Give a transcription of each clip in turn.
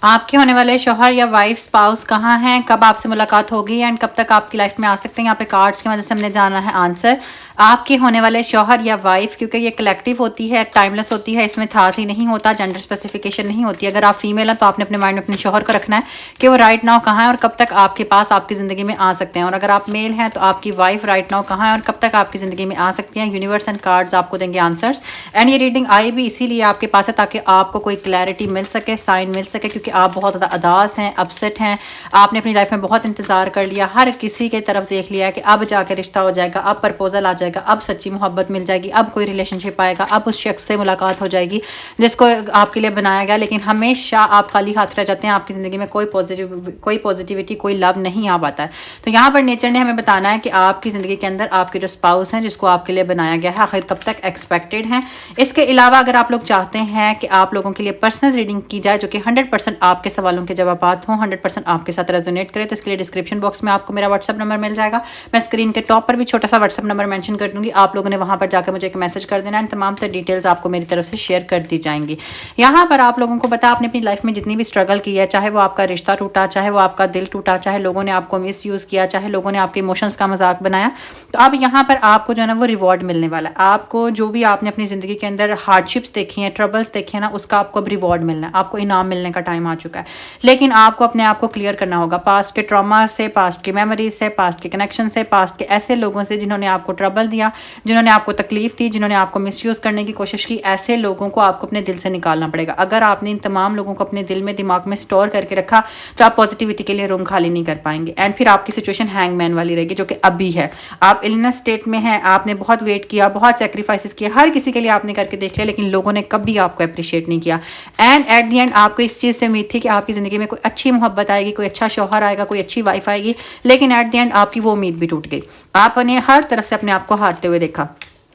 आपके होने वाले शौहर या वाइफ स्पाउस कहाँ हैं, कब आपसे मुलाकात होगी एंड कब तक आपकी लाइफ में आ सकते हैं। यहाँ पे कार्ड्स की मदद से हमने जाना है आंसर। आपके होने वाले शौहर या वाइफ, क्योंकि ये कलेक्टिव होती है, टाइमलेस होती है, इसमें था ही नहीं होता, जेंडर स्पेसिफिकेशन नहीं होती। अगर आप फीमेल हैं तो आपने अपने माइंड में अपने शौहर को रखना है कि वो राइट नाउ कहाँ है और कब तक आपके पास आपकी ज़िंदगी में आ सकते हैं। और अगर आप मेल हैं तो आपकी वाइफ राइट नाउ कहाँ है और कब तक आपकी ज़िंदगी में आ सकती हैं। यूनिवर्स एंड कार्ड्स आपको देंगे आंसर्स। एंड ये रीडिंग आई भी इसीलिए आपके पास है ताकि आपको कोई क्लैरिटी मिल सके, साइन मिल सके, क्योंकि आप बहुत ज़्यादा अदास हैं, अपसेट हैं। आपने अपनी लाइफ में बहुत इंतज़ार कर लिया, हर किसी की तरफ देख लिया कि अब जाके रिश्ता हो जाएगा, अब प्रपोजल आ जाएगा, अब सच्ची मोहब्बत मिल जाएगी, अब कोई रिलेशनशिप आएगा, अब उस शख्स से मुलाकात हो जाएगी जिसको आपके लिए बनाया गया। लेकिन हमेशा आप खाली हाथ रह जाते हैं, आपकी ज़िंदगी में कोई पॉजिटिविटी, कोई लव नहीं आ पाता है। तो यहाँ पर नेचर ने हमें बताना है कि आपकी ज़िंदगी के अंदर आपके जो स्पाउस हैं जिसको आपके लिए बनाया गया है आखिर कब तक एक्सपेक्टेड हैं। इसके अलावा अगर आप लोग चाहते हैं कि आप लोगों के लिए पर्सनल रीडिंग की जाए जो कि 100% आपके सवालों के जवाबात हों, 100% आपके साथ रेजोनेट करे, तो इसके लिए डिस्क्रिप्शन बॉक्स में आपको मेरा व्हाट्सअप नंबर मिल जाएगा। मैं स्क्रीन के टॉप पर भी छोटा सा व्हाट्सअप नंबर मेंशन कर दूंगी, आप लोगों ने वहां पर जाकर मुझे एक मैसेज कर देना एंड तमाम तर डिटेल्स आपको मेरी तरफ से शेयर कर दी जाएंगी। यहाँ पर आप लोगों को पता, आपने अपनी लाइफ में जितनी भी स्ट्रगल की है, चाहे वो आपका रिश्ता टूटा, चाहे वो आपका दिल टूटा, चाहे लोगों ने आपको मिस यूज़ किया, चाहे लोगों ने आपके इमोशंस का मजाक बनाया, तो अब यहाँ पर आपको जो है ना वो रिवॉर्ड मिलने वाला है। आपको जो भी आपने अपनी ज़िंदगी के अंदर हार्डशिप्स देखी हैं, ट्रबल्स देखी हैं ना, उसका आपको अब रिवॉर्ड मिलना है, आपको इनाम मिलने का टाइम आ चुका है। लेकिन आपको अपने आप को क्लियर करना होगा पास्ट के ट्रॉमा से, पास्ट की मेमोरीज से, पास्ट के कनेक्शन से, पास्ट के ऐसे लोगों से जिन्होंने आपको ट्रबल दिया, जिन्होंने आपको तकलीफ दी, जिन्होंने आपको मिसयूज़ करने की कोशिश की। ऐसे लोगों को आपको अपने दिल से निकालना पड़ेगा। अगर आपने इन तमाम लोगों को अपने दिल में, दिमाग में स्टोर करके रखा तो आप पॉजिटिविटी के लिए रूम खाली नहीं कर पाएंगे एंड फिर आपकी सिचुएशन हैंगमैन वाली रहेगी, जो कि अभी है। आप इलनेस स्टेट में हैं, आपने बहुत वेट किया, बहुत सेक्रीफाइसेस किया, हर किसी के लिए आपने करके देख लिया, लेकिन लोगों ने कभी आपको अप्रिशिएट नहीं किया। एंड एट द एंड आपको इस चीज़ से उम्मीद थी कि आपकी ज़िंदगी में कोई अच्छी मोहब्बत आएगी, कोई अच्छा शौहर आएगा, कोई अच्छी वाइफ आएगी, लेकिन एट द एंड आपकी वो उम्मीद भी टूट गई। आपने हर तरफ से अपने आप को हारते हुए देखा।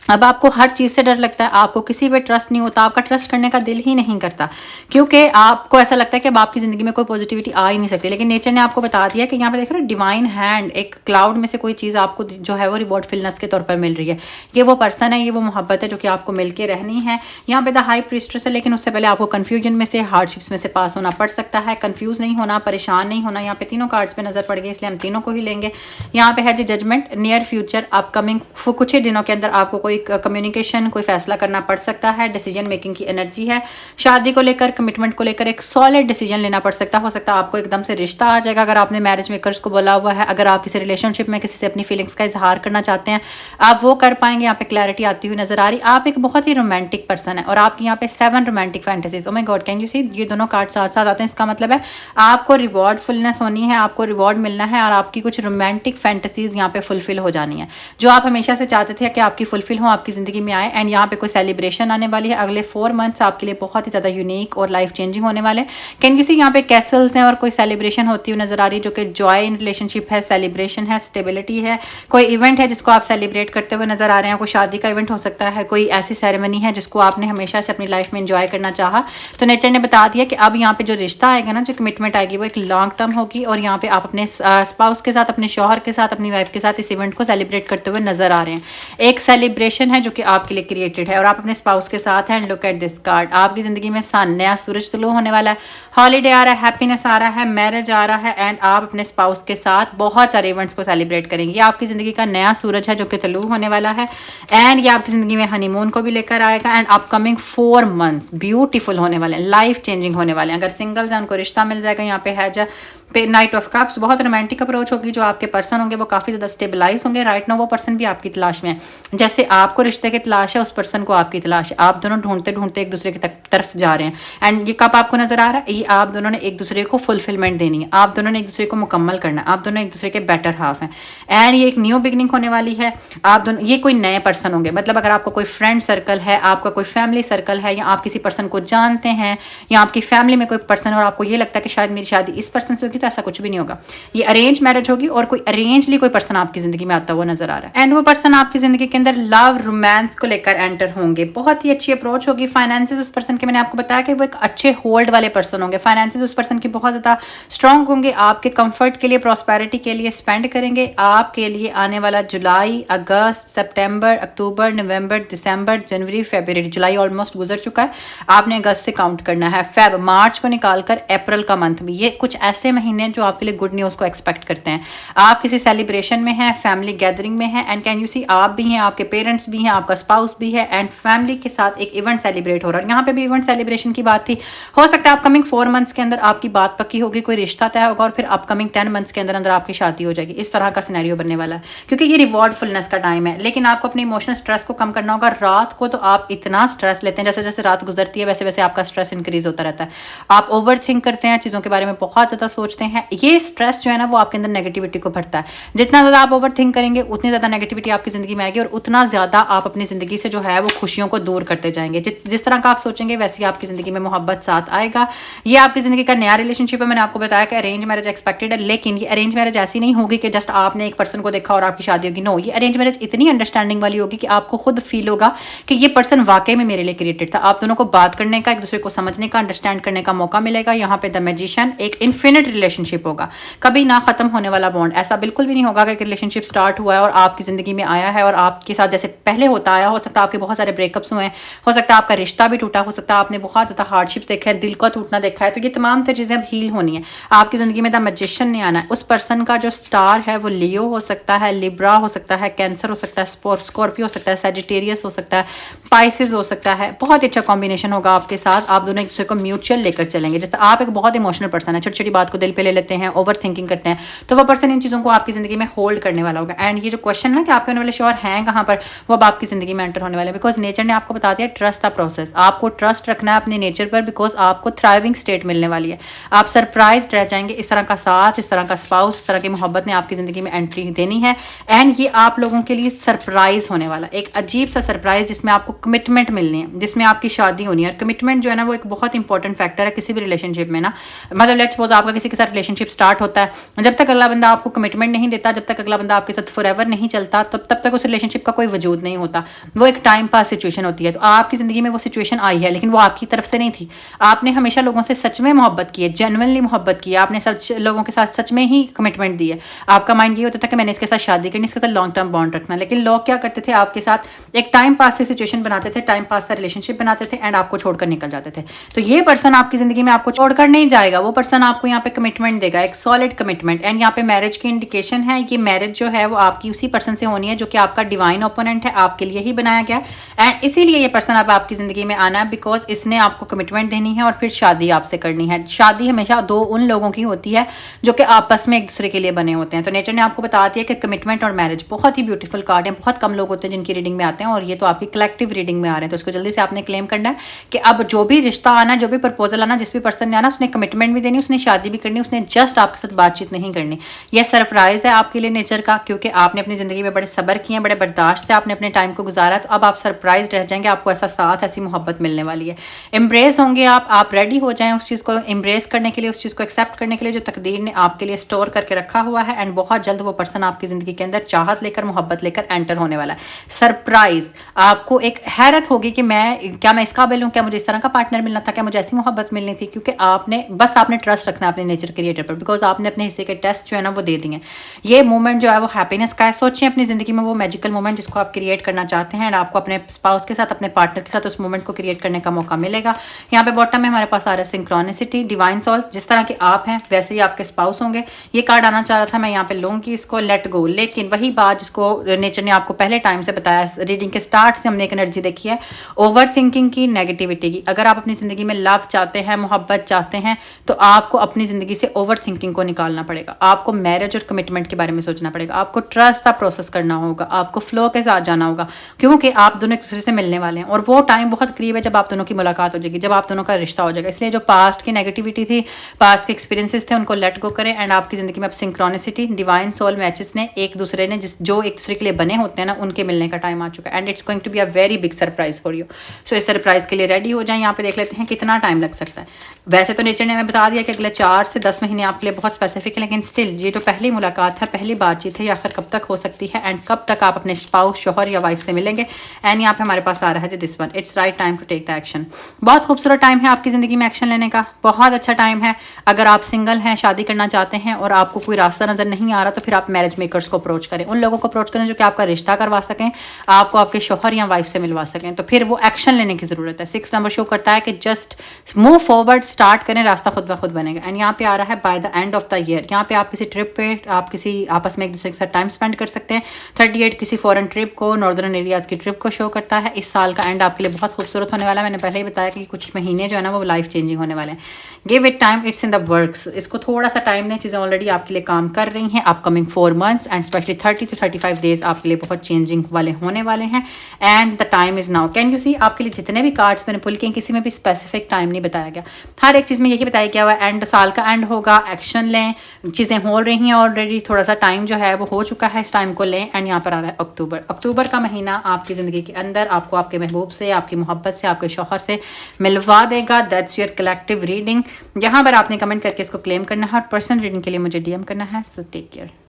अब आपको हर चीज़ से डर लगता है, आपको किसी पे ट्रस्ट नहीं होता, आपका ट्रस्ट करने का दिल ही नहीं करता, क्योंकि आपको ऐसा लगता है कि अब आपकी ज़िंदगी में कोई पॉजिटिविटी आ ही नहीं सकती। लेकिन नेचर ने आपको बता दिया कि यहाँ पे देखो ना, डिवाइन हैंड, एक क्लाउड में से कोई चीज़ आपको जो है वो रिवॉर्ड फिलनेस के तौर पर मिल रही है। ये वो पर्सन है, ये वो मोहब्बत है जो कि आपको मिल के रहनी है। यहाँ पे द हाई प्रीस्ट्रेस है, लेकिन उससे पहले आपको कन्फ्यूजन में से, हार्डशिप्स में से पास होना पड़ सकता है। कन्फ्यूज नहीं होना, परेशान नहीं होना। यहाँ पे तीनों कार्ड्स पे नजर पड़ गई, इसलिए हम तीनों को ही लेंगे। यहाँ पे है जी जजमेंट, नियर फ्यूचर, अपकमिंग कुछ ही दिनों के अंदर आपको कोई कम्युनिकेशन, कोई फैसला करना पड़ सकता है। डिसीजन मेकिंग की एनर्जी है। शादी को लेकर, कमिटमेंट को लेकर एक सॉलिड डिसीजन लेना पड़ सकता है। हो सकता है आपको एकदम से रिश्ता आ जाएगा अगर आपने मैरिज मेकर्स को बोला हुआ है। अगर आप किसी रिलेशनशिप में किसी से अपनी फीलिंग्स का इजहार करना चाहते हैं, आप वो कर पाएंगे। यहाँ पे क्लैरिटी आती हुई नजर आ रही। आप एक बहुत ही रोमांटिक पर्सन है और आपकी यहाँ पे 7 romantic fantasies. Oh my god, can you see, ये दोनों कार्ड साथ साथ आते हैं। इसका मतलब है आपको रिवॉर्ड फुलनेस होनी है, आपको रिवॉर्ड मिलना है और आपकी कुछ रोमांटिक फैंटेसीज यहाँ पे फुलफिल हो जानी है, जो आप हमेशा से चाहते थे कि आपकी फुलफिल हो, आपकी जिंदगी में आए। एंड यहाँ पे कोई सेलिब्रेशन आने वाली है। अगले 4 मंथ्स आपके लिए बहुत ही ज़्यादा यूनिक और लाइफ चेंजिंग होने वाले। कैन यू सी, यहाँ पे कैसल्स हैं और कोई सेलिब्रेशन होती हुई नजर आ रही है, जो कि जॉय इन रिलेशनशिप है, सेलिब्रेशन है, स्टेबिलिटी है। कोई इवेंट है जिसको आप सेलिब्रेट करते हुए नजर आ रहे हैं। कोई शादी का इवेंट हो सकता है, कोई ऐसी सेरेमनी है जिसको आपने हमेशा से अपनी लाइफ में एंजॉय करना चाहा। तो नेचर ने बता दिया कि अब यहाँ पे जो रिश्ता आएगा ना, जो कमिटमेंट आएगी, वो एक लॉन्ग टर्म होगी और यहाँ पे आप अपने स्पाउस के साथ, अपने शौहर के साथ, अपनी वाइफ के साथ इस इवेंट को सेलिब्रेट करते हुए नजर आ रहे हैं। एक सेलिब्रेशन है जो कि आपके लिए क्रिएटेड है और आप अपने स्पाउस के साथ हैं। लुक एट दिस कार्ड, आपकी जिंदगी में नया सूरज तुलू होने वाला है। हॉलीडे आ रहा है, हैप्पीनेस आ रहा है, मैरिज आ रहा है एंड आप अपने स्पाउस के साथ बहुत सारे इवेंट्स को सेलिब्रेट करेंगे। ये आपकी जिंदगी का नया सूरज है जो कि तुलू होने वाला है एंड ये आपकी जिंदगी में हनीमून को भी लेकर आएगा। एंड अपकमिंग 4 मंथ्स ब्यूटीफुल होने वाले हैं, लाइफ चेंजिंग होने वाले हैं। अगर सिंगल्स हैं उनको रिश्ता मिल जाएगा। यहाँ पे है पे नाइट ऑफ कप्स, बहुत रोमांटिक अप्रोच होगी। जो आपके पर्सन होंगे वो काफ़ी ज़्यादा स्टेबलाइज होंगे। राइट नाउ वो पर्सन भी आपकी तलाश में है, जैसे आपको रिश्ते की तलाश है, उस पर्सन को आपकी तलाश है। आप दोनों ढूंढते ढूंढते एक दूसरे की तरफ जा रहे हैं। एंड ये कब आपको नजर आ रहा है, ये आप दोनों ने एक दूसरे को फुलफिलमेंट देनी है, आप दोनों ने एक दूसरे को मुकम्मल करना है, आप दोनों एक दूसरे के बेटर हाफ हैं। एंड ये एक न्यू बिगनिंग होने वाली है। आप दोनों, ये कोई नए पर्सन होंगे, मतलब अगर आपको कोई फ्रेंड सर्कल है, आपका कोई फैमिली सर्कल है, या आप किसी पर्सन को जानते हैं, या आपकी फैमिली में कोई पर्सन और आपको ये लगता है कि शायद मेरी शादी इस पर्सन से होगी, तो ऐसा कुछ भी नहीं होगा। ये अरेंज मैरिज होगी और कोई अरेंजली कोई पर्सन आपकी जिंदगी में आता हुआ नजर आ रहा है एंड वो पर्सन आपकी जिंदगी के अंदर लव रोमांस को लेकर एंटर होंगे। बहुत ही अच्छी अप्रोच होगी। फाइनेंसेस उस पर्सन के, मैंने आपको बताया कि वो एक अच्छे होल्ड वाले पर्सन होंगे। फाइनेंसेस उस पर्सन की बहुत ज़्यादा स्ट्रांग होंगे, आपके कंफर्ट के लिए, प्रॉस्पेरिटी के लिए स्पेंड करेंगे। आपके लिए आने वाला जुलाई, अगस्त, सितंबर, अक्टूबर, नवंबर, दिसंबर, जनवरी, फरवरी, जुलाई ऑलमोस्ट गुजर चुका है, आपने अगस्त से काउंट करना है, फेब मार्च को निकालकर अप्रैल का मंथ में, ये कुछ ऐसे महीने जो आपके लिए गुड न्यूज़ को एक्सपेक्ट करते हैं। आप किसी सेलिब्रेशन में हैं, फैमिली गैदरिंग में हैं एंड कैन यू सी आप भी हैं, आपके पेरेंट्स भी हैं, आपका स्पाउस भी है एंड फैमिली के साथ एक इवेंट सेलिब्रेट हो रहा है। यहाँ पे भी इवेंट सेलिब्रेशन की बात थी। हो सकता है अपकमिंग 4 मंथ्स के अंदर आपकी बात पक्की होगी, कोई रिश्ता तय होगा और फिर अपकमिंग 10 मंथ्स के अंदर अंदर आपकी शादी हो जाएगी। इस तरह का सिनेरियो बनने वाला है क्योंकि ये रिवॉर्डफुलनेस का टाइम है। लेकिन आपको अपने इमोशनल स्ट्रेस को कम करना होगा। रात को तो आप इतना स्ट्रेस लेते हैं, जैसे जैसे रात गुजरती है वैसे वैसे आपका स्ट्रेस इंक्रीज होता रहता है। आप ओवर थिंक करते हैं, चीज़ों के बारे में बहुत ज़्यादा सोचते हैं। ये स्ट्रेस जो है ना वो आपके अंदर नेगेटिविटी को भरता है। जितना ज़्यादा आप ओवर थिंक करेंगे उतनी ज़्यादा नेगेटिविटी आपकी ज़िंदगी में आएगी और उतना ज़्यादा आप अपनी ज़िंदगी से जो है वो खुशियों को दूर करते जाएंगे। जिस तरह का आप सोचेंगे वैसे आपकी ज़िंदगी में मोहब्बत साथ आएगा। ये आपकी ज़िंदगी का नया रिलेशनशिप है। मैंने आपको बताया कि अरेंज मैरिज एक्सपेक्टेड है, लेकिन ये अरेंज मैरिज ऐसी नहीं होगी कि जस्ट आपने एक पर्सन को देखा और आपकी शादी होगी। नो, ये अरेंज मैरिज इतनी अंडरस्टैंडिंग वाली होगी कि आपको खुद फील होगा कि ये पर्सन वाकई में मेरे लिए क्रिएटेड था। आप दोनों को बात करने का, एक दूसरे को समझने का, अंडरस्टैंड करने का मौका मिलेगा। यहाँ पे द मैजिशियन एक इन्फिनिट रिलेशनशिप होगा, कभी ना खत्म होने वाला बॉन्ड। ऐसा बिल्कुल भी नहीं होगा कि रिलेशनशिप स्टार्ट हुआ है और आपकी जिंदगी में आया है और आपके साथ जैसे पहले होता आया, हो सकता है आपके बहुत सारे ब्रेकअप्स हुए हैं, हो सकता है आपका रिश्ता भी टूटा, हो सकता है आपने बहुत ज़्यादा हार्डशिप्स देखा है, दिल का टूटना देखा है। तो ये तमाम चीज़ें अब हील होनी है। आपकी ज़िंदगी में द मैजिशियन ने आना है। उस पर्सन का जो स्टार है वो लियो हो सकता है, लिब्रा हो सकता है, कैंसर हो सकता है, स्कॉर्पियो हो सकता है, सैजिटेरियस हो सकता है, पाइसेस हो सकता है। बहुत अच्छा कॉम्बिनेशन होगा आपके साथ। आप दोनों एक दूसरे को म्यूचुअल लेकर चलेंगे। जैसे आप एक बहुत इमोशनल पर्सन है, छोटी छोटी बात को दिल पे ले लेते हैं, ओवर थिंकिंग करते हैं, तो वो पर्सन इन चीज़ों को आपकी ज़िंदगी में होल्ड करने वाला होगा। एंड ये जो क्वेश्चन ना कि आपके होने वाले श्योर हैं कहाँ पर, वो अब आपकी ज़िंदगी में एंटर होने वाले हैं। बिकॉज नेचर ने आपको बता दिया ट्रस्ट द प्रोसेस। आपको ट्रस्ट रखना है अपने नेचर पर, बिकॉज आपको थ्राइविंग स्टेट मिलने वाली है। आप सरप्राइज रह जाएंगे। इस तरह का साथ, इस तरह का स्पाउस, इस तरह की मोहब्बत ने आपकी ज़िंदगी में एंट्री देनी है एंड ये आप लोगों के लिए सरप्राइज होने वाला, एक अजीब सा सरप्राइज जिसमें आपको कमिटमेंट मिलनी है, जिसमें आपकी शादी होनी है। और कमिटमेंट जो है ना वो एक बहुत इंपॉर्टेंट फैक्टर है किसी भी रिलेशनशिप में ना। मतलब लेट्स सपोज आपका किसी के साथ रिलेशनशिप स्टार्ट होता है, जब तक अगला बंदा आपको कमिटमेंट नहीं देता, जब तक अगला बंदा आपके साथ फॉरएवर नहीं चलता, तब तक उस रिलेशनशिप का कोई वजूद नहीं होता। वो एक टाइम पास सिचुएशन होती है। तो आपकी ज़िंदगी में वो सिचुएशन आई है, लेकिन वो आपकी तरफ से नहीं थी। आपने हमेशा लोगों से सच में मोहब्बत की है, जेन्युइनली मोहब्बत की है। आपने सच लोगों के साथ सच में ही कमिटमेंट दी है। आपका माइंड ये होता था कि मैंने इसके साथ शादी करनी, इसके साथ लॉन्ग टर्म बॉन्ड रखना। लेकिन लोग क्या करते थे, आपके साथ एक टाइम पास से सिचुएशन बनाते थे, टाइम पास का रिलेशनशिप बनाते थे एंड आपको छोड़कर निकल जाते थे। तो ये पर्सन आपकी ज़िंदगी में आपको छोड़कर नहीं जाएगा। वो पर्सन आपको यहाँ पे कमिटमेंट देगा, एक सॉलिड कमिटमेंट। एंड यहाँ पे मैरिज की इंडिकेशन है। ये मैरिज जो है वो आपकी उसी पर्सन से होनी है जो कि आपका डिवाइन ओपोनेंट है, आपके लिए ही बनाया गया है। एंड इसीलिए ये पर्सन अब आपकी ज़िंदगी में आना है, बिकॉज इसने आपको कमिटमेंट देनी है और फिर शादी आपसे करनी है। शादी हमेशा दो उन लोगों की होती है जो कि आपस में एक दूसरे के लिए बने होते हैं। तो नेचर ने आपको बता दिया कि कमिटमेंट और मैरिज बहुत ही ब्यूटीफुल कार्ड है। बहुत कम लोग होते हैं जिनकी रीडिंग में आते हैं और ये तो आपकी कलेक्टिव रीडिंग में आ रहे हैं। तो उसको जल्दी से आपने क्लेम करना है कि अब जो भी रिश्ता आना, जो भी प्रपोजल आना, जिस भी पर्सन ने आना, उसने कमिटमेंट भी देनी, उसने शादी भी करनी, उसने जस्ट आपके साथ बातचीत नहीं करनी। यह सरप्राइज है आपके लिए नेचर का, क्योंकि आपने अपनी ज़िंदगी में बड़े सब्र किए हैं, बड़े बर्दाश्त है, आपने अपने टाइम को गुजारा। तो अब आप सरप्राइज रह जाएंगे, आपको ऐसा साथ, ऐसी मोहब्बत मिलने वाली है। एम्ब्रेस होंगे आप रेडी हो जाएं उस चीज़ को एम्ब्रेस करने के लिए, उस चीज़ को एक्सेप्ट करने के लिए जो तकदीर ने आपके लिए स्टोर करके रखा हुआ है। एंड बहुत जल्द वो पर्सन आपकी ज़िंदगी के अंदर चाहत लेकर, मोहब्बत लेकर एंटर होने वाला है। सरप्राइज, आपको एक हैरत होगी कि मैं इस काबिल हूँ, क्या मुझे इस तरह का पार्टनर मिलना था, क्या मुझे ऐसी मोहब्बत मिलनी थी। क्योंकि आपने ट्रस्ट रखना है अपने नेचर क्रिएटर पर, बिकॉज आपने अपने हिस्से के टेस्ट जो है ना वो दे दिए। ये मोमेंट जो है वो हैप्पीनेस का है। सोचें अपनी ज़िंदगी में वो मैजिकल मोमेंट जिसको आप क्रिएट करना चाहते हैं एंड आपको अपने स्पाउस के साथ, अपने पार्टनर के साथ उस मोमेंट को क्रिएट करने का मौका मिलेगा। यहाँ पे बॉटम में हमारे पास आ रहा है सिंक्रोनिसिटी, डिवाइन सोल। जिस तरह के आप हैं वैसे ही आपके स्पाउस होंगे। ये कार्ड आना चाह रहा था, मैं यहाँ पे लूँगी इसको, लेट गो। लेकिन वही बात जिसको नेचर ने आपको पहले टाइम से बताया, रीडिंग के स्टार्ट से हमने एक एनर्जी देखी है ओवर थिंकिंग की, नेगेटिविटी की। अगर आप अपनी ज़िंदगी में लव चाहते हैं, मोहब्बत चाहते हैं, तो आपको अपनी ज़िंदगी से ओवर थिंकिंग को निकालना पड़ेगा। आपको मैरिज और कमिटमेंट के बारे में सोचना पड़ेगा। आपको ट्रस्ट का प्रोसेस करना होगा, आपको फ्लो के साथ जाना होगा, क्योंकि आप दोनों एक दूसरे से मिलने वाले हैं और वो टाइम बहुत करीब है जब आप दोनों की मुलाकात हो जाएगी, जब आप दोनों का रिश्ता हो जाएगा। इसलिए जो पास्ट की नेगेटिविटी थी, पास्ट के एक्सपीरियंसेस थे, उनको लेट गो करें एंड आपकी ज़िंदगी में अब सिंक्रोनिसिटी, डिवाइन सोल मैचेस ने एक दूसरे ने जो एक दूसरे के लिए बने होते हैं ना, उनके मिलने का टाइम आ चुका है। And it's going to be a very big surprise for you. So इस सरप्राइज के लिए रेडी हो जाएं। यहाँ पे देख लेते हैं कितना टाइम लग सकता है। वैसे तो नेचर ने हमें बता दिया कि अगले 4 से 10 10 महीने आपके लिए बहुत स्पेसिफिक है, लेकिन स्टिल ये जो पहली मुलाकात है, पहली बातचीत है, ये आखिर कब तक हो सकती है एंड कब तक आप अपने स्पाउस, शोहर या वाइफ से मिलेंगे। एंड यहाँ पे हमारे पास आ रहा है जी this one, it's right time to take the action. बहुत खूबसूरत टाइम है आपकी ज़िंदगी में एक्शन लेने का, बहुत अच्छा टाइम है। अगर आप सिंगल हैं, शादी करना चाहते हैं और आपको कोई रास्ता नज़र नहीं आ रहा, तो फिर आप मैरिज मेकर्स को अप्रोच करें, उन लोगों को अप्रोच करें जो कि आपका रिश्ता करवा सकें, आपको आपके शोहर या वाइफ से मिलवा सकें। तो फिर वो एक्शन लेने की ज़रूरत है। 6 नंबर शो करता है कि जस्ट मूव फॉरवर्ड, स्टार्ट करें, रास्ता खुद ब खुद बनेगा। एंड यहाँ पे आ रहा है by the end of the year, यहाँ पे आप किसी ट्रिप पे, आप किसी आपस में एक दूसरे के साथ टाइम स्पेंड कर सकते हैं। 38 किसी फॉरेन ट्रिप को, नॉर्दर्न एरियाज़ की ट्रिप को शो करता है। इस साल का एंड आपके लिए बहुत खूबसूरत होने वाला है। मैंने पहले ही बताया कि कुछ महीने जो है ना वो लाइफ चेंजिंग होने वाले हैं। Give it time, it's in the works. इसको थोड़ा सा टाइम दें, चीज़ें ऑलरेडी आपके लिए काम कर रही हैं। Upcoming 4 months and specially 30 to 35 days आपके लिए बहुत चेंजिंग वाले होने वाले हैं। And the time is now. Can you see, आपके लिए जितने भी कार्ड्स मैंने पुल किए, किसी में भी स्पेसिफिक टाइम नहीं बताया गया, हर एक चीज़ में यही बताया गया हुआ है एंड साल का एंड होगा, एक्शन लें, चीज़ें हो रही हैं ऑलरेडी, थोड़ा सा टाइम जो है वो हो चुका है, इस टाइम को लें। एंड यहाँ पर आ रहा है अक्टूबर। अक्टूबर का महीना आपकी ज़िंदगी के अंदर आपको आपके महबूब से, आपकी मोहब्बत से, आपके शौहर से मिलवा देगा। That's your collective reading. यहाँ पर आपने कमेंट करके इसको क्लेम करना है और पर्सनल रीडिंग के लिए मुझे DM करना है। So take care.